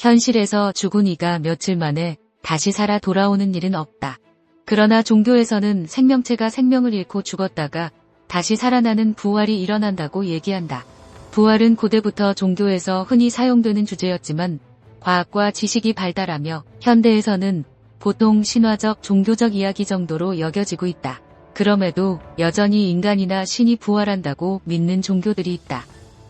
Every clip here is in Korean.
현실에서 죽은 이가 며칠 만에 다시 살아 돌아오는 일은 없다. 그러나 종교에서는 생명체가 생명을 잃고 죽었다가 다시 살아나는 부활이 일어난다고 얘기한다. 부활은 고대부터 종교에서 흔히 사용되는 주제였지만 과학과 지식이 발달하며 현대에서는 보통 신화적 종교적 이야기 정도로 여겨지고 있다. 그럼에도 여전히 인간이나 신이 부활한다고 믿는 종교들이 있다.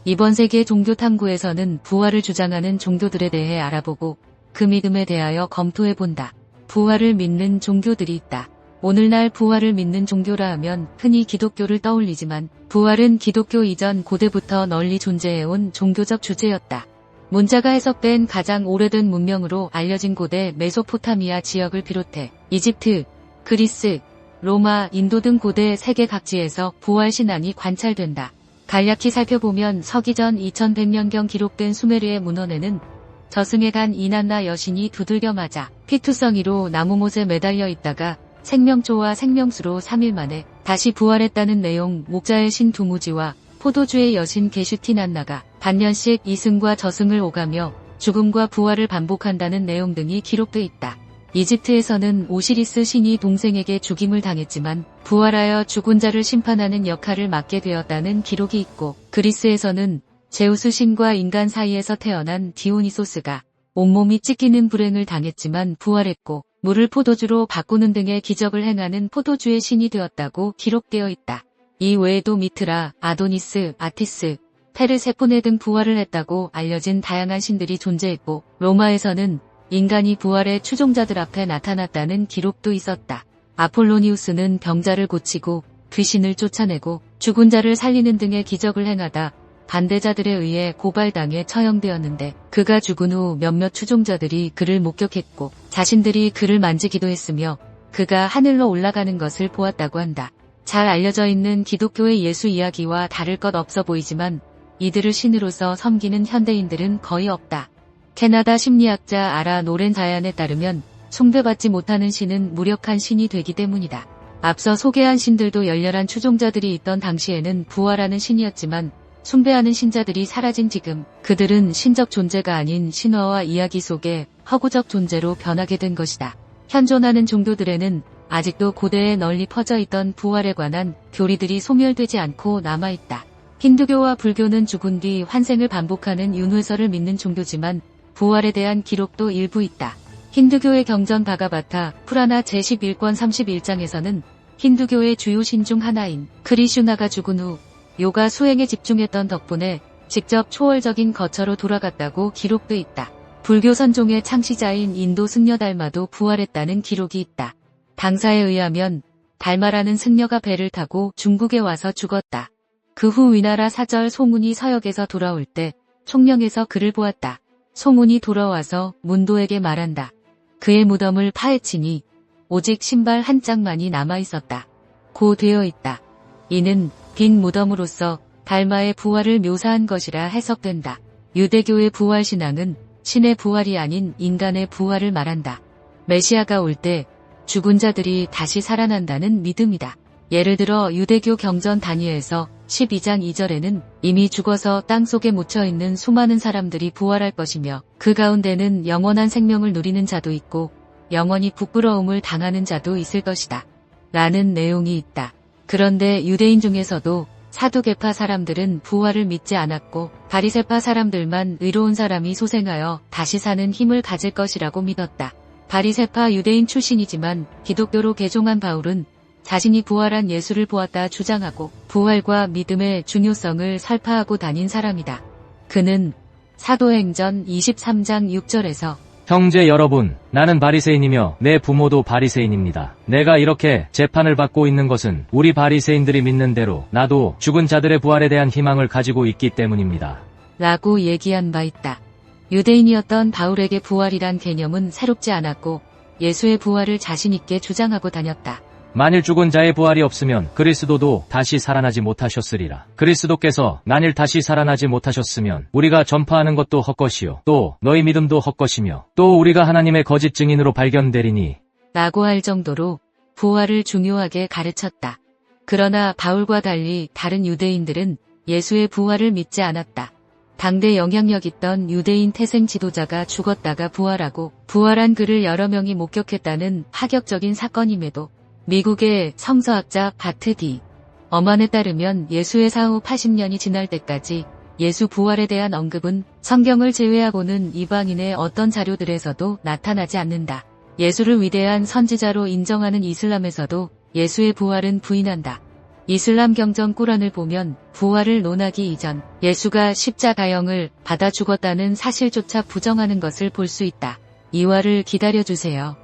이번 세계 종교 탐구에서는 부활을 주장하는 종교들에 대해 알아보고 그 믿음에 대하여 검토해본다. 부활을 믿는 종교들이 있다. 오늘날 부활을 믿는 종교라 하면 흔히 기독교를 떠올리지만 부활은 기독교 이전 고대부터 널리 존재해온 종교적 주제였다. 문자가 해석된 가장 오래된 문명으로 알려진 고대 메소포타미아 지역을 비롯해 이집트, 그리스, 로마, 인도 등 고대 세계 각지에서 부활 신앙이 관찰된다. 간략히 살펴보면 서기전 2100년경 기록된 수메르의 문헌에는 저승에 간 이난나 여신이 두들겨 맞아 피투성이로 나무못에 매달려 있다가 생명초와 생명수로 3일 만에 다시 부활했다는 내용, 목자의 신 두무지와 포도주의 여신 게슈티난나가 반년씩 이승과 저승을 오가며 죽음과 부활을 반복한다는 내용 등이 기록돼 있다. 이집트에서는 오시리스 신이 동생에게 죽임을 당했지만 부활하여 죽은 자를 심판하는 역할을 맡게 되었다는 기록이 있고, 그리스에서는 제우스 신과 인간 사이에서 태어난 디오니소스가 온몸이 찢기는 불행을 당했지만 부활했고 물을 포도주로 바꾸는 등의 기적을 행하는 포도주의 신이 되었다고 기록되어 있다. 이 외에도 미트라, 아도니스, 아티스, 페르세포네 등 부활을 했다고 알려진 다양한 신들이 존재했고, 로마에서는 인간이 부활의 추종자들 앞에 나타났다는 기록도 있었다. 아폴로니우스는 병자를 고치고 귀신을 쫓아내고 죽은 자를 살리는 등의 기적을 행하다 반대자들에 의해 고발당해 처형되었는데, 그가 죽은 후 몇몇 추종자들이 그를 목격했고 자신들이 그를 만지기도 했으며 그가 하늘로 올라가는 것을 보았다고 한다. 잘 알려져 있는 기독교의 예수 이야기와 다를 것 없어 보이지만 이들을 신으로서 섬기는 현대인들은 거의 없다. 캐나다 심리학자 아라 노렌 자얀에 따르면 숭배받지 못하는 신은 무력한 신이 되기 때문이다. 앞서 소개한 신들도 열렬한 추종자들이 있던 당시에는 부활하는 신이었지만 숭배하는 신자들이 사라진 지금 그들은 신적 존재가 아닌 신화와 이야기 속에 허구적 존재로 변하게 된 것이다. 현존하는 종교들에는 아직도 고대에 널리 퍼져 있던 부활에 관한 교리들이 소멸되지 않고 남아있다. 힌두교와 불교는 죽은 뒤 환생을 반복하는 윤회설을 믿는 종교지만 부활에 대한 기록도 일부 있다. 힌두교의 경전 바가바타 푸라나 제11권 31장에서는 힌두교의 주요 신 중 하나인 크리슈나가 죽은 후 요가 수행에 집중했던 덕분에 직접 초월적인 거처로 돌아갔다고 기록돼 있다. 불교 선종의 창시자인 인도 승려 달마도 부활했다는 기록이 있다. 당사에 의하면 달마라는 승려가 배를 타고 중국에 와서 죽었다. 그 후 위나라 사절 송운이 서역에서 돌아올 때 총령에서 그를 보았다. 송운이 돌아와서 문도에게 말한다. 그의 무덤을 파헤치니 오직 신발 한 짝만이 남아있었다. 고 되어 있다. 이는 빈 무덤으로서 달마의 부활을 묘사한 것이라 해석된다. 유대교의 부활신앙은 신의 부활이 아닌 인간의 부활을 말한다. 메시아가 올 때 죽은 자들이 다시 살아난다는 믿음이다. 예를 들어 유대교 경전 다니엘서 12장 2절에는 이미 죽어서 땅속에 묻혀있는 수많은 사람들이 부활할 것이며 그 가운데는 영원한 생명을 누리는 자도 있고 영원히 부끄러움을 당하는 자도 있을 것이다. 라는 내용이 있다. 그런데 유대인 중에서도 사두개파 사람들은 부활을 믿지 않았고 바리새파 사람들만 의로운 사람이 소생하여 다시 사는 힘을 가질 것이라고 믿었다. 바리새파 유대인 출신이지만 기독교로 개종한 바울은 자신이 부활한 예수를 보았다 주장하고 부활과 믿음의 중요성을 설파하고 다닌 사람이다. 그는 사도행전 23장 6절에서 형제 여러분, 나는 바리새인이며 내 부모도 바리새인입니다. 내가 이렇게 재판을 받고 있는 것은 우리 바리새인들이 믿는 대로 나도 죽은 자들의 부활에 대한 희망을 가지고 있기 때문입니다. 라고 얘기한 바 있다. 유대인이었던 바울에게 부활이란 개념은 새롭지 않았고 예수의 부활을 자신 있게 주장하고 다녔다. 만일 죽은 자의 부활이 없으면 그리스도도 다시 살아나지 못하셨으리라. 그리스도께서 만일 다시 살아나지 못하셨으면 우리가 전파하는 것도 헛것이요 또 너희 믿음도 헛것이며 또 우리가 하나님의 거짓 증인으로 발견되리니 라고 할 정도로 부활을 중요하게 가르쳤다. 그러나 바울과 달리 다른 유대인들은 예수의 부활을 믿지 않았다. 당대 영향력 있던 유대인 태생 지도자가 죽었다가 부활하고 부활한 그를 여러 명이 목격했다는 파격적인 사건임에도 미국의 성서학자 바트 디 어만에 따르면 예수의 사후 80년이 지날 때까지 예수 부활에 대한 언급은 성경을 제외하고는 이방인의 어떤 자료들에서도 나타나지 않는다. 예수를 위대한 선지자로 인정하는 이슬람에서도 예수의 부활은 부인한다. 이슬람 경전 꾸란을 보면 부활을 논하기 이전 예수가 십자가형을 받아 죽었다는 사실조차 부정하는 것을 볼 수 있다. 이화를 기다려주세요.